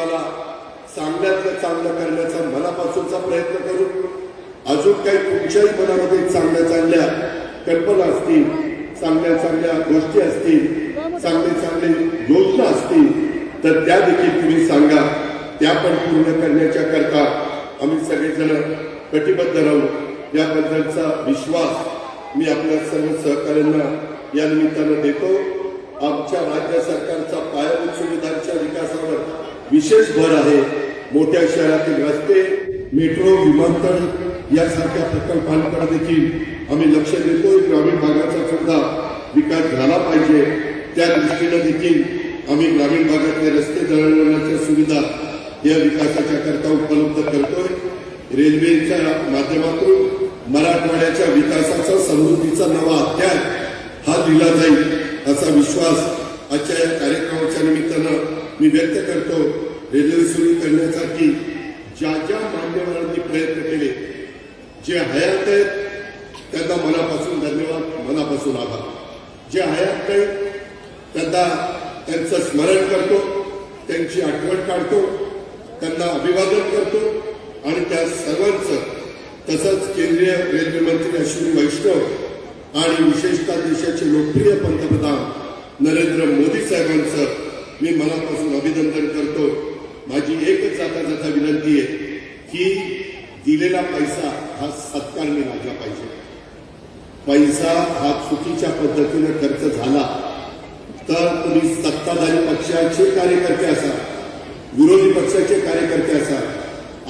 तुम्हाला चांगल्यातलं चांगलं करण्याचा मनापासूनचा प्रयत्न करू। अजून काही तुमच्याही मनामध्ये चांगल्या चांगल्या कल्पना असतील, चांगल्या चांगल्या गोष्टी असतील, चांगले चांगले योजना असतील तर त्या देखील तुम्ही सांगा। त्या पण पूर्ण करण्याच्या करता आम्ही सगळेजण कटिबद्ध राहू याबद्दलचा विश्वास मी आपल्या सर्व सहकाऱ्यांना या निमित्तानं देतो। आमच्या राज्य सरकारचा पायाभूत सुविधांच्या विकासावर विशेष भर आहे। मोठ्या शहरातील रस्ते, मेट्रो, विमानतळ यासारख्या प्रकल्पांकडे देखील आम्ही लक्ष देतो। ग्रामीण भागाचा सुद्धा विकास झाला पाहिजे, त्या दृष्टीने देखील आम्ही ग्रामीण भागातले रस्ते दळणवळणाच्या सुविधा या विकासाच्या करता उपलब्ध करतोय। रेल्वेच्या माध्यमातून मराठवाड्याच्या विकासाचा, समृद्धीचा नवा अध्याय हा लिहिला जाईल असा विश्वास आजच्या या कार्यक्रमाच्या निमित्तानं मी व्यक्त करतो। रेल्वे सुरू करण्यासाठी ज्या ज्या मान्यवरांनी प्रयत्न केले, जे हयात आहेत त्यांना मनापासून धन्यवाद, मनापासून आभार। जे हयात नाही त्यांना त्यांचं स्मरण करतो, त्यांची आठवण काढतो, त्यांना अभिवादन करतो आणि त्या सर्वांचं, तसंच केंद्रीय रेल्वे मंत्री अश्विनी वैष्णव आणि विशेषतः देशाचे लोकप्रिय पंतप्रधान नरेंद्र मोदी साहेबांचं मी मनापासून अभिनंदन करतो। माझी एकच जाता जाता विनंती आहे की दिलेला पैसा हा सत्कारणी लागला पाहिजे। पैसा हा चुकीच्या पद्धतीने खर्च झाला तर तुम्ही सत्ताधारी पक्षाचे कार्यकर्ते असाल, विरोधी पक्षाचे कार्यकर्ते असाल,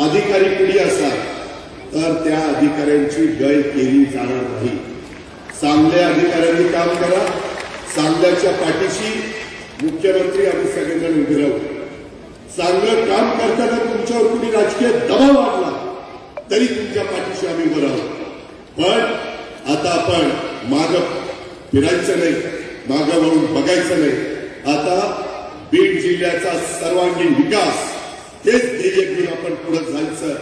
अधिकारी पिढी असाल तर त्या अधिकाऱ्यांची गय केली जाणार नाही। चांगल्या अधिकाऱ्यांनी काम करा, चांगल्याच्या पाठीशी मुख्यमंत्री आम्ही सगळेजण उभे राहू। चांगलं काम करताना तुमच्यावर कुणी राजकीय दबाव आणला तरी तुमच्या पाठीशी आम्ही उभे राहू। पण आता आपण मागं फिरायचं नाही, मागं वळून बघायचं नाही। आता बीड जिल्ह्याचा सर्वांगीण विकास हेच ध्येय घेऊन आपण पुढे जायचं,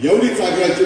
एवढीच आग्रहाची